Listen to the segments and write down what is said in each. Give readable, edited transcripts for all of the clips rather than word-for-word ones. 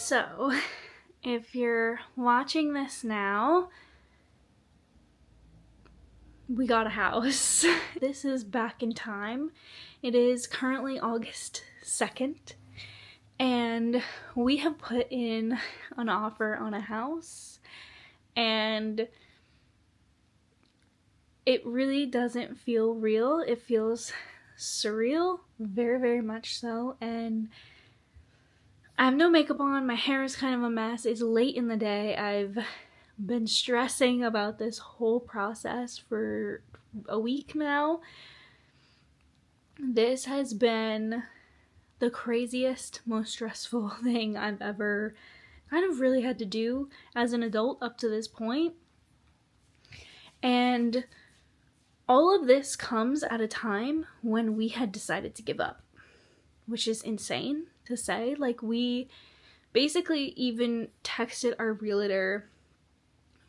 So, if you're watching this now, we got a house. This is back in time. It is currently August 2nd, and we have put in an offer on a house, and it really doesn't feel real. It feels surreal, very, very much so, and I have no makeup on, my hair is kind of a mess, it's late in the day, I've been stressing about this whole process for a week now. This has been the craziest, most stressful thing I've ever kind of really had to do as an adult up to this point. And all of this comes at a time when we had decided to give up, which is insane to say. Like, we basically even texted our realtor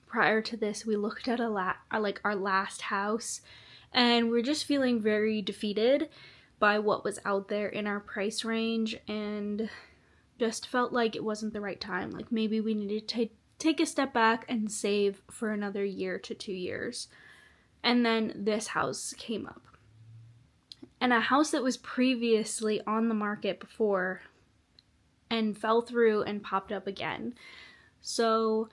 prior to this. We looked at our last house, and we're just feeling very defeated by what was out there in our price range, and just felt like it wasn't the right time. Like, maybe we needed to take a step back and save for another year to 2 years. And then this house came up. And a house that was previously on the market before and fell through and popped up again. So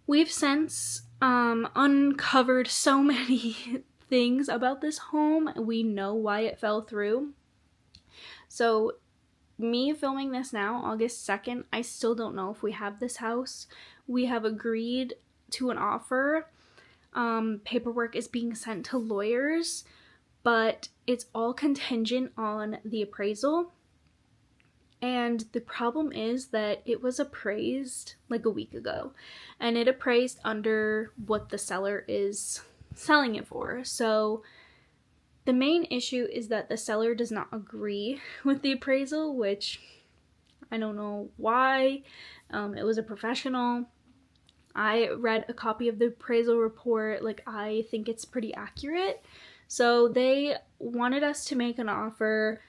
we've since uncovered so many things about this home. We know why it fell through. So me filming this now, August 2nd, I still don't know if we have this house. We have agreed to an offer. Paperwork is being sent to lawyers, but it's all contingent on the appraisal. And the problem is that it was appraised like a week ago, and it appraised under what the seller is selling it for. So the main issue is that the seller does not agree with the appraisal, which I don't know why. It was a professional. I read a copy of the appraisal report. Like, I think it's pretty accurate. So they wanted us to make an offer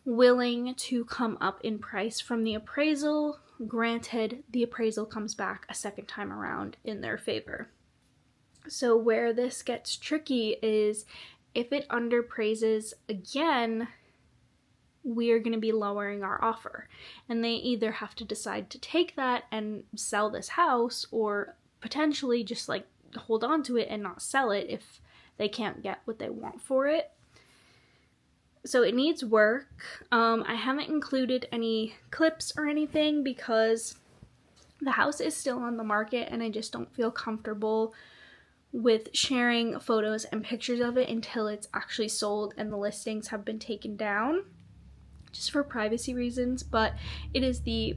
willing to come up in price from the appraisal. Granted, the appraisal comes back a second time around in their favor. So where this gets tricky is if it underpraises again, we are going to be lowering our offer. And they either have to decide to take that and sell this house, or potentially just like hold on to it and not sell it if they can't get what they want for it. So it needs work. I haven't included any clips or anything because the house is still on the market, and I just don't feel comfortable with sharing photos and pictures of it until it's actually sold and the listings have been taken down, just for privacy reasons. But it is the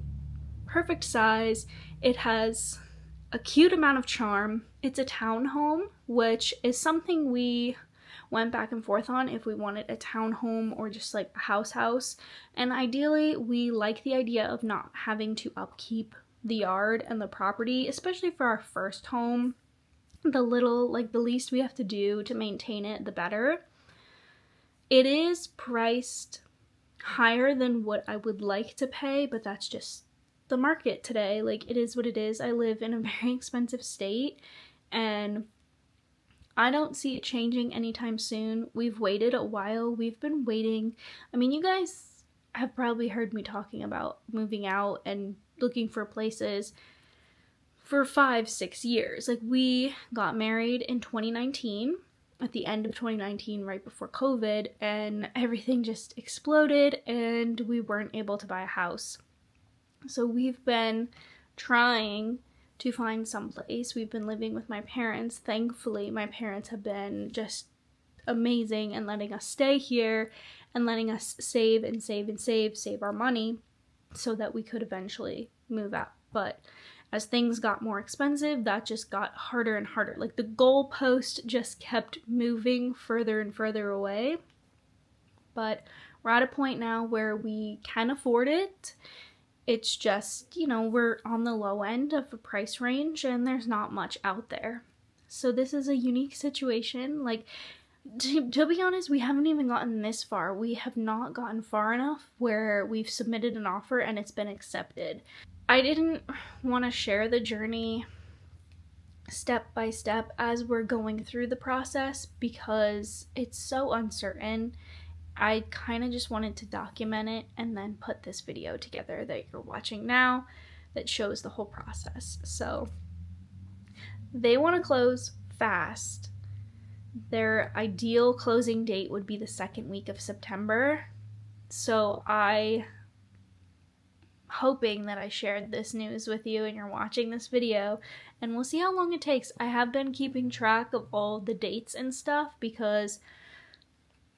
perfect size. It has a cute amount of charm. It's a townhome, which is something we went back and forth on if we wanted a townhome or just like a house. And ideally, we like the idea of not having to upkeep the yard and the property, especially for our first home. The least we have to do to maintain it, the better. It is priced higher than what I would like to pay, but that's just the market today. Like, it is what it is. I live in a very expensive state, and I don't see it changing anytime soon. We've waited a while. We've been waiting. I mean, you guys have probably heard me talking about moving out and looking for places for 5-6 years. Like, we got married in 2019, at the end of 2019, right before COVID, and everything just exploded and we weren't able to buy a house. So we've been trying to find someplace. We've been living with my parents. Thankfully, my parents have been just amazing and letting us stay here and letting us save our money so that we could eventually move out. But as things got more expensive, that just got harder and harder. Like, the goalpost just kept moving further and further away. But we're at a point now where we can afford it. It's just, we're on the low end of the price range and there's not much out there. So this is a unique situation. Like, to be honest, we haven't even gotten this far. We have not gotten far enough where we've submitted an offer and it's been accepted. I didn't want to share the journey step by step as we're going through the process because it's so uncertain. I kind of just wanted to document it and then put this video together that you're watching now that shows the whole process. So they want to close fast. Their ideal closing date would be the second week of September. So I hoping that I shared this news with you and you're watching this video, and we'll see how long it takes. I have been keeping track of all the dates and stuff because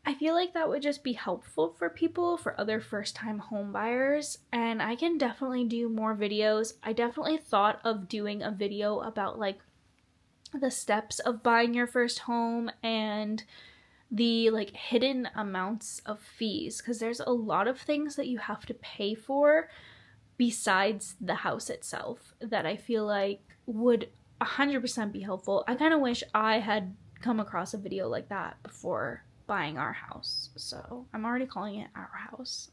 I feel like that would just be helpful for people, for other first-time home buyers, and I can definitely do more videos. I definitely thought of doing a video about like the steps of buying your first home and the like hidden amounts of fees, because there's a lot of things that you have to pay for besides the house itself that I feel like would 100% be helpful. I kind of wish I had come across a video like that before buying our house. So I'm already calling it our house.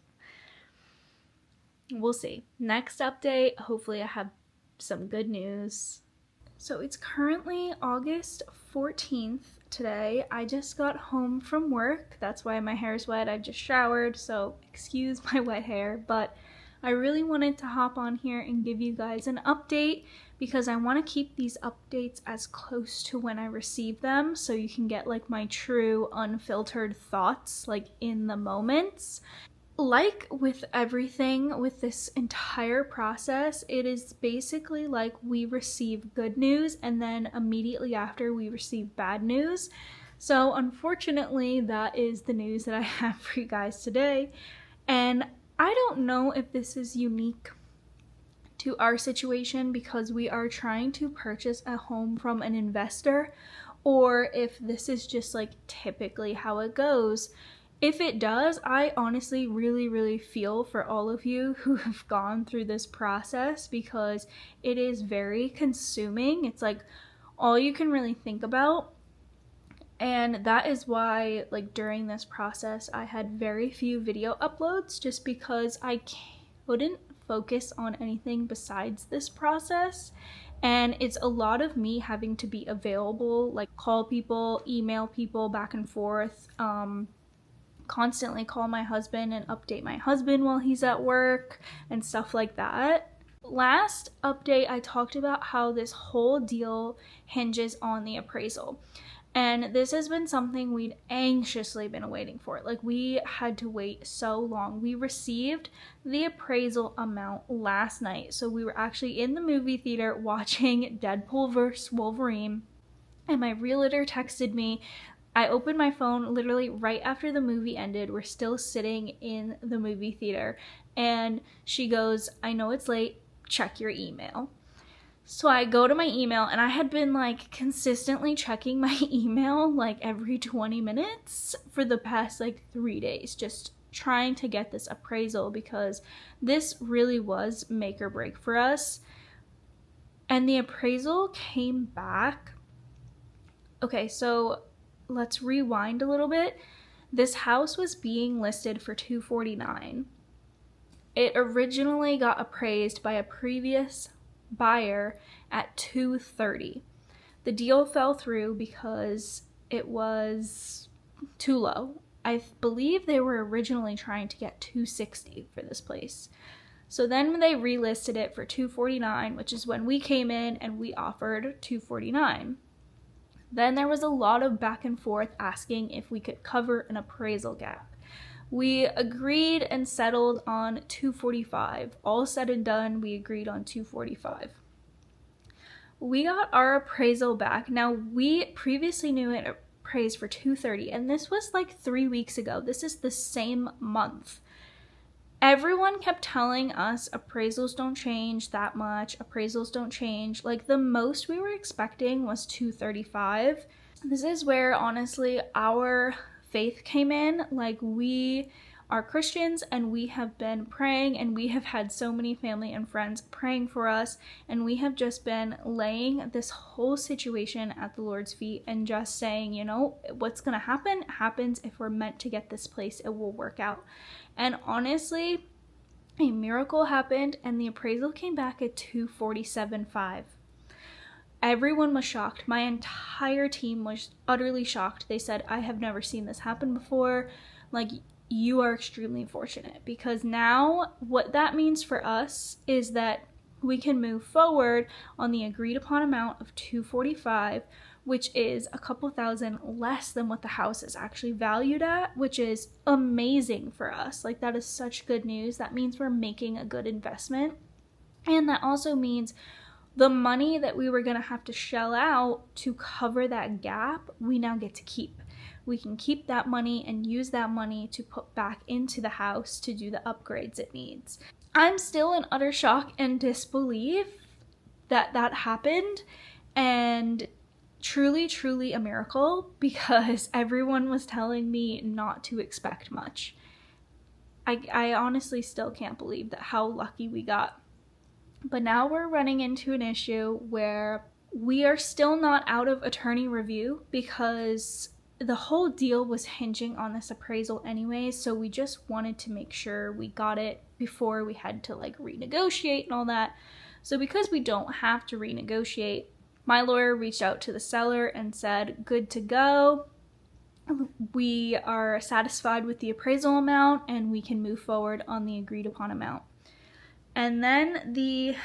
We'll see. Next update, hopefully I have some good news. So it's currently August 14th today. I just got home from work. That's why my hair is wet. I just showered, so excuse my wet hair, but I really wanted to hop on here and give you guys an update because I want to keep these updates as close to when I receive them so you can get like my true unfiltered thoughts like in the moments. Like with everything with this entire process, it is basically like we receive good news and then immediately after we receive bad news. So unfortunately, that is the news that I have for you guys today. And I don't know if this is unique to our situation because we are trying to purchase a home from an investor, or if this is just like typically how it goes. If it does, I honestly really feel for all of you who have gone through this process because it is very consuming. It's like all you can really think about. And that is why, like, during this process, I had very few video uploads just because I couldn't focus on anything besides this process. And it's a lot of me having to be available, like call people, email people back and forth, constantly call my husband and update my husband while he's at work and stuff like that. Last update, I talked about how this whole deal hinges on the appraisal. And this has been something we'd anxiously been waiting for. Like, we had to wait so long. We received the appraisal amount last night. So we were actually in the movie theater watching Deadpool vs. Wolverine. And my realtor texted me. I opened my phone literally right after the movie ended. We're still sitting in the movie theater. And she goes, "I know it's late. Check your email." So I go to my email, and I had been like consistently checking my email like every 20 minutes for the past like 3 days, just trying to get this appraisal because this really was make or break for us. And the appraisal came back. Okay, so let's rewind a little bit. This house was being listed for $249. It originally got appraised by a previous buyer at $230. The deal fell through because it was too low. I believe they were originally trying to get $260 for this place. So then they relisted it for $249, which is when we came in and we offered $249. Then there was a lot of back and forth asking if we could cover an appraisal gap. We agreed and settled on $245. All said and done, we agreed on $245. We got our appraisal back. Now, we previously knew it appraised for $230, and this was like 3 weeks ago. This is the same month. Everyone kept telling us appraisals don't change that much. Appraisals don't change. Like, the most we were expecting was $235. This is where, honestly, our faith came in. Like, we are Christians and we have been praying, and we have had so many family and friends praying for us, and we have just been laying this whole situation at the Lord's feet and just saying, you know, what's gonna happen happens. If we're meant to get this place, it will work out. And honestly, a miracle happened and the appraisal came back at $247,500. Everyone was shocked. My entire team was utterly shocked. They said, I have never seen this happen before. Like, you are extremely fortunate, because now what that means for us is that we can move forward on the agreed upon amount of $245,000, which is a couple thousand less than what the house is actually valued at, which is amazing for us. Like, that is such good news. That means we're making a good investment. And that also means the money that we were going to have to shell out to cover that gap, we now get to keep. We can keep that money and use that money to put back into the house to do the upgrades it needs. I'm still in utter shock and disbelief that that happened, and truly, truly a miracle, because everyone was telling me not to expect much. I honestly still can't believe that how lucky we got. But now we're running into an issue where we are still not out of attorney review, because the whole deal was hinging on this appraisal anyway, so we just wanted to make sure we got it before we had to like renegotiate and all that. So because we don't have to renegotiate, my lawyer reached out to the seller and said, good to go. We are satisfied with the appraisal amount and we can move forward on the agreed upon amount. And then the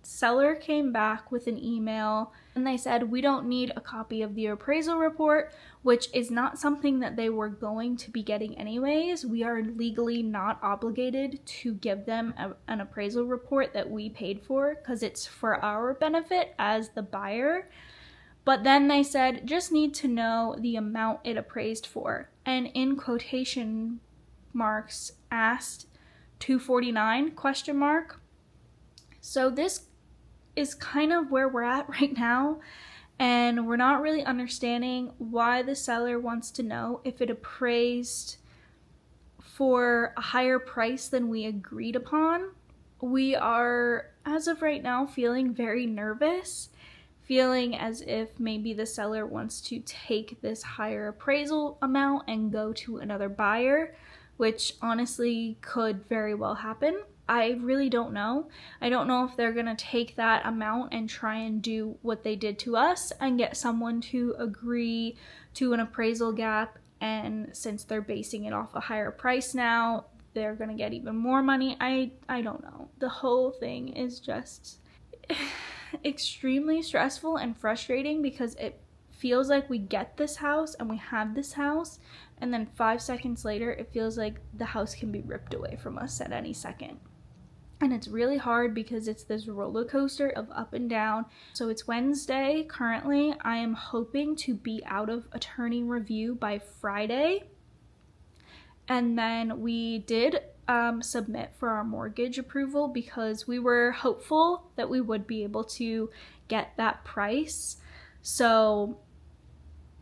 seller came back with an email and they said, we don't need a copy of the appraisal report, which is not something that they were going to be getting anyways. We are legally not obligated to give them an appraisal report that we paid for, because it's for our benefit as the buyer. But then they said, just need to know the amount it appraised for. And in quotation marks, asked $249? So this is kind of where we're at right now, and we're not really understanding why the seller wants to know if it appraised for a higher price than we agreed upon. We are, as of right now, feeling very nervous, feeling as if maybe the seller wants to take this higher appraisal amount and go to another buyer, which honestly could very well happen. I really don't know. I don't know if they're going to take that amount and try and do what they did to us and get someone to agree to an appraisal gap, and since they're basing it off a higher price now, they're going to get even more money. I don't know. The whole thing is just extremely stressful and frustrating, because it feels like we get this house and we have this house, and then 5 seconds later it feels like the house can be ripped away from us at any second. And it's really hard because it's this roller coaster of up and down. So it's Wednesday currently. I am hoping to be out of attorney review by Friday. And then we did submit for our mortgage approval, because we were hopeful that we would be able to get that price. So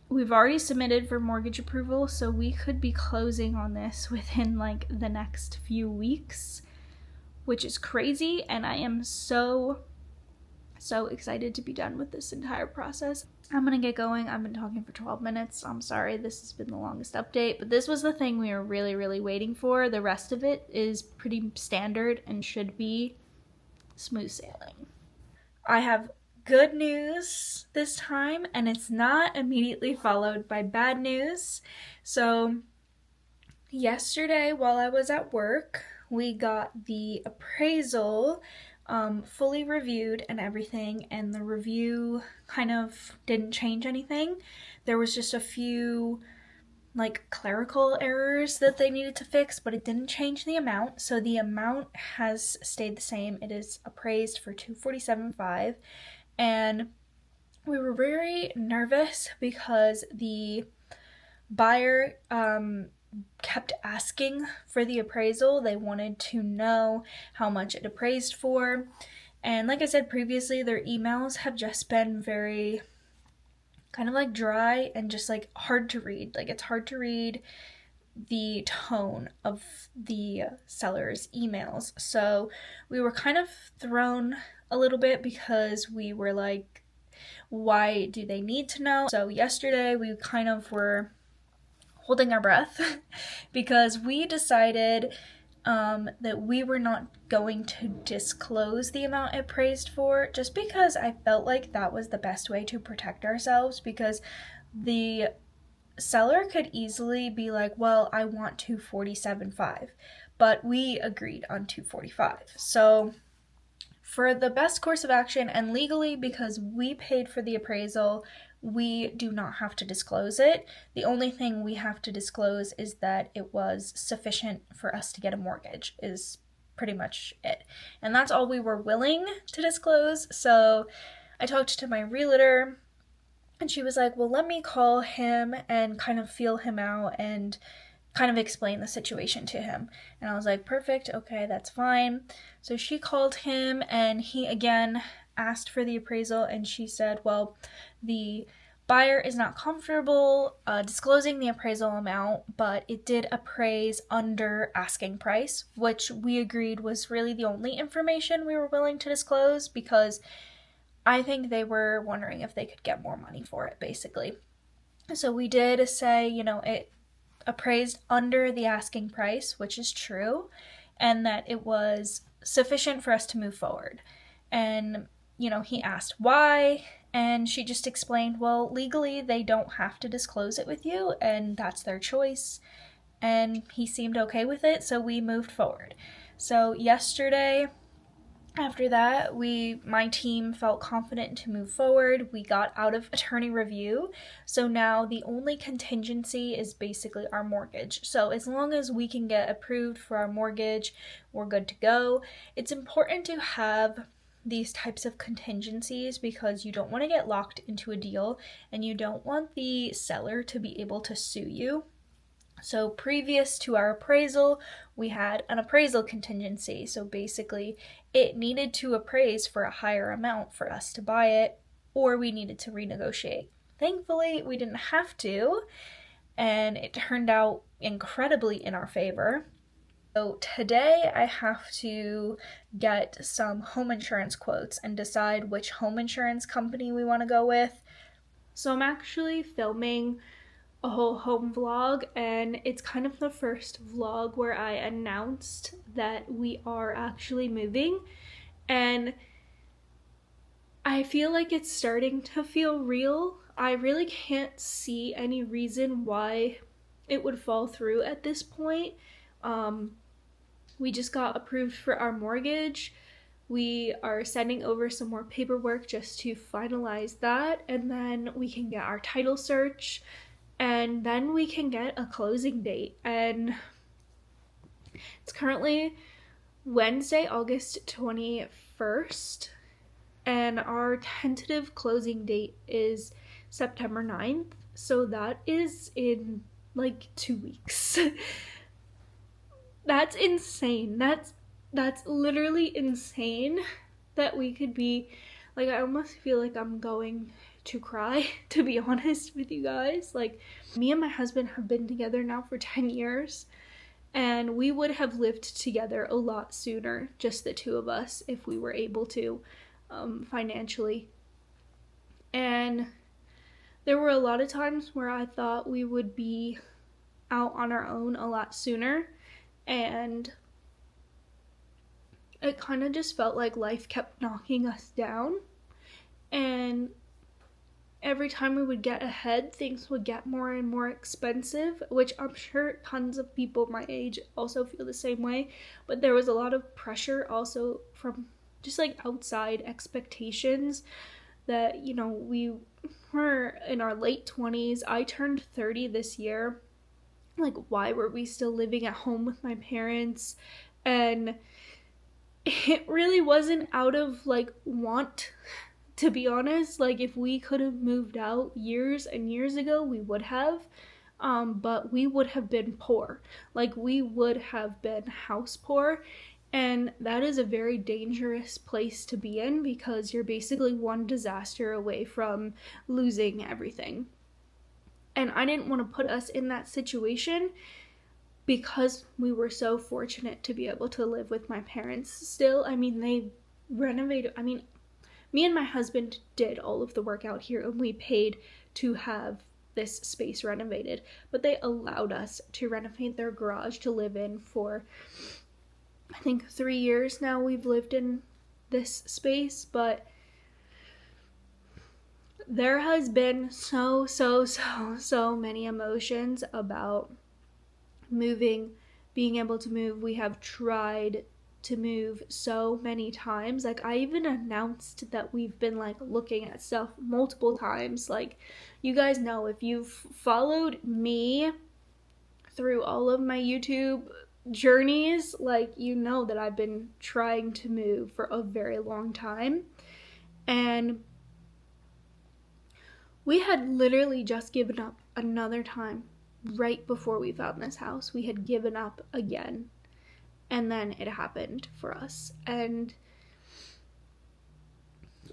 we've already submitted for mortgage approval, so we could be closing on this within like the next few weeks, which is crazy, and I am so excited to be done with this entire process. I'm gonna get going. I've been talking for 12 minutes. I'm sorry, this has been the longest update, but this was the thing we were really waiting for. The rest of it is pretty standard and should be smooth sailing. I have good news this time, and it's not immediately followed by bad news. So yesterday while I was at work, we got the appraisal fully reviewed and everything, and the review kind of didn't change anything. There was just a few like clerical errors that they needed to fix, but it didn't change the amount. So the amount has stayed the same. It is appraised for $247,500, and we were very nervous because the buyer kept asking for the appraisal. They wanted to know how much it appraised for, and like I said previously, their emails have just been very kind of like dry and just like hard to read. Like, it's hard to read the tone of the seller's emails. So we were kind of thrown a little bit, because we were like, why do they need to know? So yesterday we kind of were holding our breath because we decided that we were not going to disclose the amount it appraised for, just because I felt like that was the best way to protect ourselves, because the seller could easily be like, well, I want 247.5, but we agreed on 245. So for the best course of action and legally, because we paid for the appraisal, we do not have to disclose it. The only thing we have to disclose is that it was sufficient for us to get a mortgage, is pretty much it. And that's all we were willing to disclose. So I talked to my realtor, and she was like, well, let me call him and kind of feel him out and kind of explain the situation to him. And I was like, perfect, okay, that's fine. So she called him, and he again asked for the appraisal, and she said, well, the buyer is not comfortable disclosing the appraisal amount, but it did appraise under asking price, which we agreed was really the only information we were willing to disclose, because I think they were wondering if they could get more money for it, basically. So we did say, it appraised under the asking price, which is true, and that it was sufficient for us to move forward. And, he asked why, and she just explained, well, legally they don't have to disclose it with you, and that's their choice. And he seemed okay with it, so we moved forward. So yesterday, after that, my team felt confident to move forward. We got out of attorney review, so now the only contingency is basically our mortgage. So as long as we can get approved for our mortgage, we're good to go. It's important to have these types of contingencies because you don't want to get locked into a deal, and you don't want the seller to be able to sue you. So previous to our appraisal, we had an appraisal contingency. So basically, it needed to appraise for a higher amount for us to buy it, or we needed to renegotiate. Thankfully, we didn't have to, and it turned out incredibly in our favor. So today I have to get some home insurance quotes and decide which home insurance company we want to go with. So I'm actually filming a whole home vlog, and it's kind of the first vlog where I announced that we are actually moving, and I feel like it's starting to feel real. I really can't see any reason why it would fall through at this point. We just got approved for our mortgage. We are sending over some more paperwork just to finalize that, and then we can get our title search, and then we can get a closing date. And it's currently Wednesday, August 21st, and our tentative closing date is September 9th, so that is in like 2 weeks. That's insane. That's literally insane that we could be, like, I almost feel like I'm going to cry, to be honest with you guys. Like, me and my husband have been together now for 10 years, and we would have lived together a lot sooner, just the two of us, if we were able to, financially. And there were a lot of times where I thought we would be out on our own a lot sooner, and it kind of just felt like life kept knocking us down, and every time we would get ahead, things would get more and more expensive, which I'm sure tons of people my age also feel the same way, but there was a lot of pressure also from just like outside expectations that, we were in our late 20s. I turned 30 this year. Like, why were we still living at home with my parents? And it really wasn't out of like want, to be honest. Like, if we could have moved out years and years ago, we would have, but we would have been poor. Like, we would have been house poor, and that is a very dangerous place to be in, because you're basically one disaster away from losing everything. And I didn't want to put us in that situation, because we were so fortunate to be able to live with my parents still. I mean, they renovated, me and my husband did all of the work out here, and we paid to have this space renovated, but they allowed us to renovate their garage to live in for I think 3 years now we've lived in this space, but there has been so many emotions about moving, being able to move. We have tried to move so many times. Like, I even announced that we've been like looking at stuff multiple times. Like, you guys know, if you've followed me through all of my YouTube journeys, like, you know that I've been trying to move for a very long time. And we had literally just given up another time right before we found this house. We had given up again, and then it happened for us. And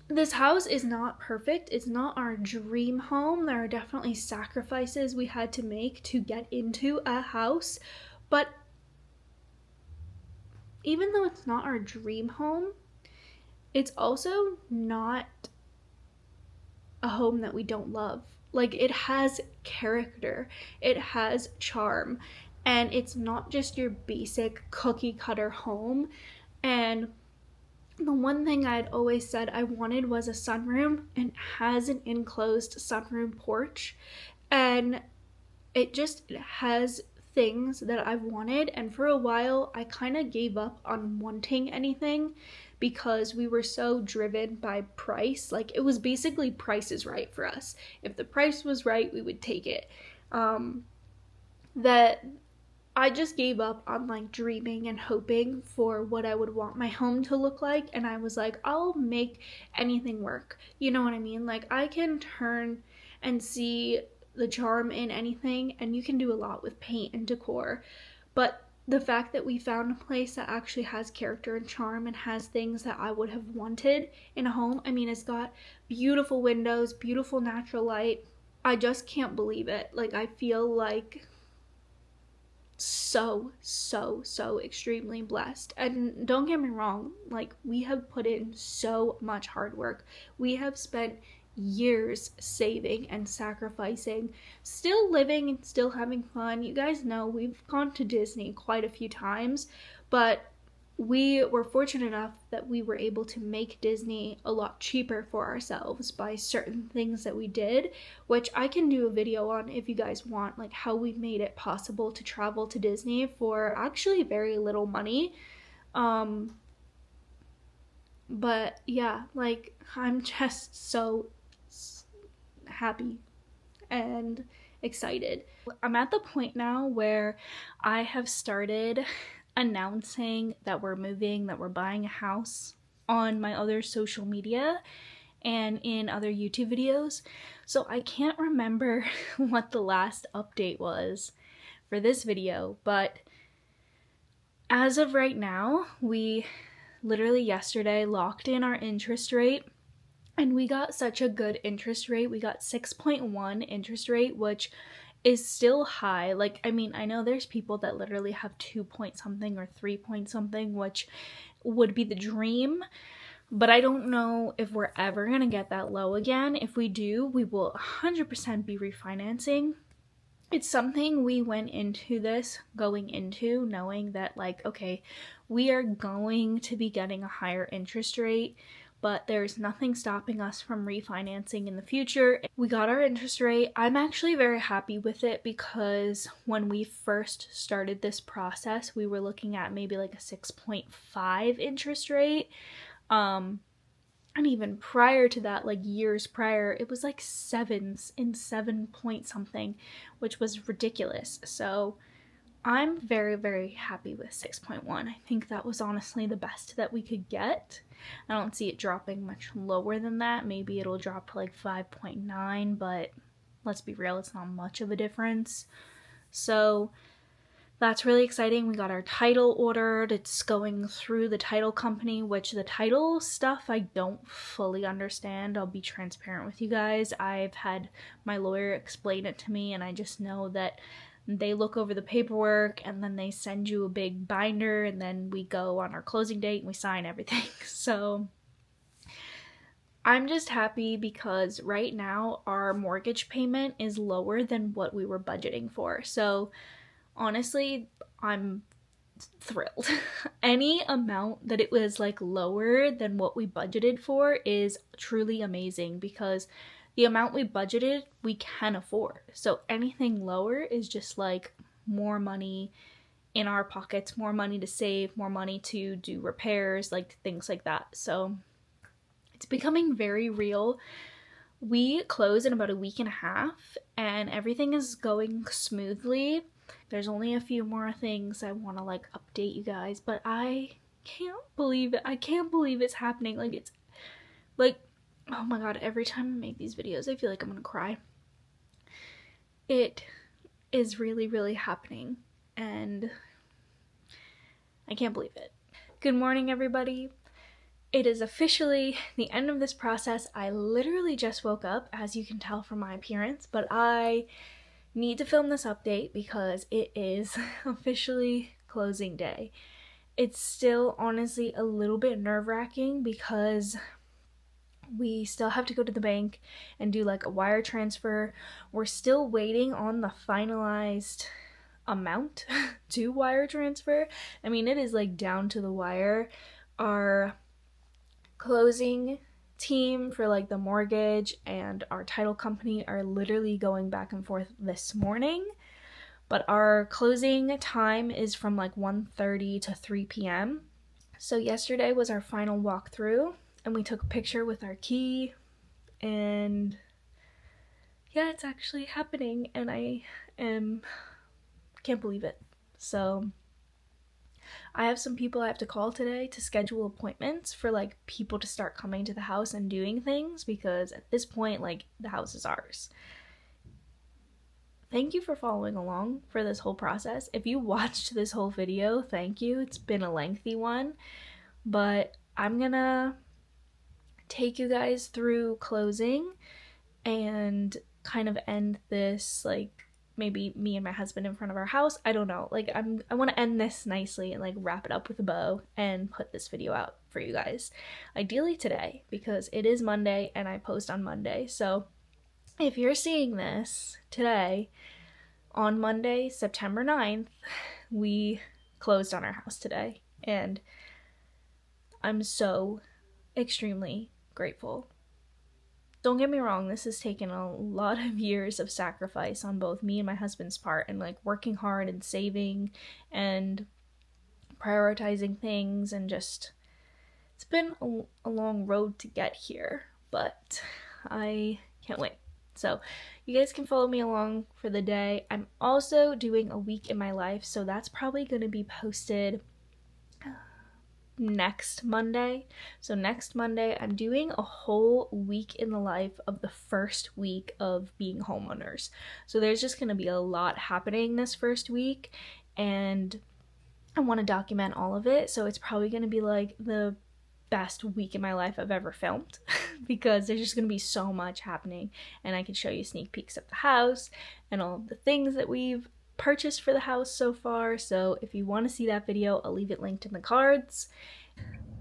this house is not perfect. It's not our dream home. There are definitely sacrifices we had to make to get into a house, but even though it's not our dream home, it's also not a home that we don't love. Like, it has character, it has charm, and it's not just your basic cookie cutter home. And the one thing I'd always said I wanted was a sunroom, and it has an enclosed sunroom porch, and it has things that I've wanted. And for a while I kind of gave up on wanting anything because we were so driven by price. Like, it was basically Price is Right for us. If the price was right, we would take it. That I just gave up on like dreaming and hoping for what I would want my home to look like, and I was like, I'll make anything work. You know what I mean? Like, I can turn and see the charm in anything, and you can do a lot with paint and decor. But the fact that we found a place that actually has character and charm and has things that I would have wanted in a home. I mean, it's got beautiful windows, beautiful natural light. I just can't believe it. Like, I feel like so extremely blessed. And don't get me wrong, like, we have put in so much hard work. We have spent years saving and sacrificing, still living and still having fun. You guys know we've gone to Disney quite a few times, but we were fortunate enough that we were able to make Disney a lot cheaper for ourselves by certain things that we did, which I can do a video on if you guys want, like how we made it possible to travel to Disney for actually very little money. But yeah, like, I'm just so happy and excited. I'm at the point now where I have started announcing that we're moving, that we're buying a house on my other social media and in other YouTube videos. So I can't remember what the last update was for this video, but as of right now, we literally yesterday locked in our interest rate, and we got such a good interest rate. We got 6.1 interest rate, which is still high. Like, I mean, I know there's people that literally have 2 point something or 3 point something, which would be the dream, but I don't know if we're ever gonna get that low again. If we do, we will 100% be refinancing. It's something we went into this going into knowing that, like, okay, we are going to be getting a higher interest rate, but there's nothing stopping us from refinancing in the future. We got our interest rate. I'm actually very happy with it because when we first started this process, we were looking at maybe like a 6.5 interest rate. And even prior to that, like years prior, it was like 7 point something, which was ridiculous. So I'm very happy with 6.1. I think that was honestly the best that we could get. I don't see it dropping much lower than that. Maybe it'll drop to like 5.9, but let's be real, it's not much of a difference. So that's really exciting. We got our title ordered. It's going through the title company, which the title stuff I don't fully understand. I'll be transparent with you guys. I've had my lawyer explain it to me, and I just know that they look over the paperwork and then they send you a big binder, and then we go on our closing date and we sign everything. So I'm just happy because right now our mortgage payment is lower than what we were budgeting for. So honestly, I'm thrilled. Any amount that it was like lower than what we budgeted for is truly amazing, because the amount we budgeted we can afford. So anything lower is just like more money in our pockets, more money to save, more money to do repairs, like things like that. So it's becoming very real. We close in about a week and a half and everything is going smoothly. There's only a few more things I want to like update you guys, but I can't believe it. I can't believe it's happening. Like, it's like, oh my god, every time I make these videos I feel like I'm gonna cry. It is really, really happening and I can't believe it. Good morning, everybody. It is officially the end of this process. I literally just woke up, as you can tell from my appearance, but I need to film this update because it is officially closing day. It's still honestly a little bit nerve-wracking because we still have to go to the bank and do like a wire transfer. We're still waiting on the finalized amount to wire transfer. I mean, it is like down to the wire. Our closing team for like the mortgage and our title company are literally going back and forth this morning, but our closing time is from like 1:30 to 3 p.m. So yesterday was our final walkthrough and we took a picture with our key, and yeah, it's actually happening and I can't believe it. So I have some people I have to call today to schedule appointments for like people to start coming to the house and doing things, because at this point, like, the house is ours. Thank you for following along for this whole process. If you watched this whole video, thank you. It's been a lengthy one, but I'm gonna take you guys through closing and kind of end this, like, maybe me and my husband in front of our house. I don't know. Like, I want to end this nicely and like wrap it up with a bow and put this video out for you guys. Ideally today, because it is Monday and I post on Monday. So if you're seeing this today, on Monday, September 9th, we closed on our house today. And I'm so extremely grateful. Don't get me wrong, this has taken a lot of years of sacrifice on both me and my husband's part, and like working hard and saving and prioritizing things, and just, it's been a long road to get here, but I can't wait. So you guys can follow me along for the day. I'm also doing a week in my life, so that's probably going to be posted next Monday. So next Monday I'm doing a whole week in the life of the first week of being homeowners. So there's just going to be a lot happening this first week and I want to document all of it. So it's probably going to be like the best week in my life I've ever filmed because there's just going to be so much happening, and I can show you sneak peeks of the house and all of the things that we've purchased for the house so far. So if you want to see that video, I'll leave it linked in the cards.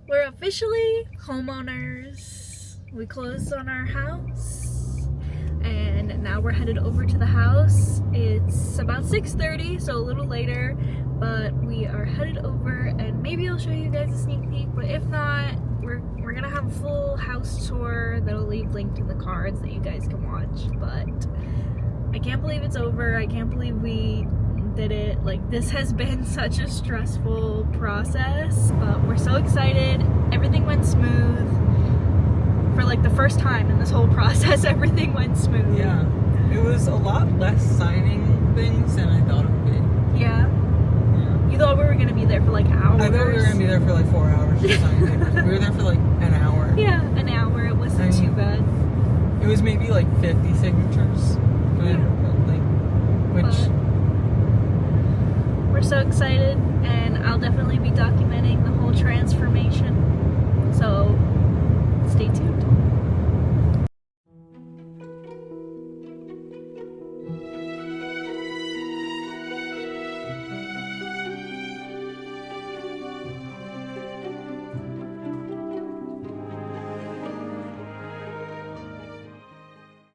We're officially homeowners. We closed on our house and now we're headed over to the house. It's about 6:30, so a little later, but we are headed over and maybe I'll show you guys a sneak peek, but if not, we're gonna have a full house tour that'll leave linked in the cards that you guys can watch. But I can't believe it's over. I can't believe we did it. Like, this has been such a stressful process, but we're so excited. Everything went smooth. For like the first time in this whole process, everything went smooth. Yeah, it was a lot less signing things than I thought it would be. Yeah? Yeah. You thought we were gonna be there for like hours? I thought we were gonna be there for like 4 hours to sign papers. We were there for like an hour. Yeah, an hour. It wasn't too bad. It was maybe like 50 signatures. We're so excited, and I'll definitely be documenting the whole transformation, so stay tuned.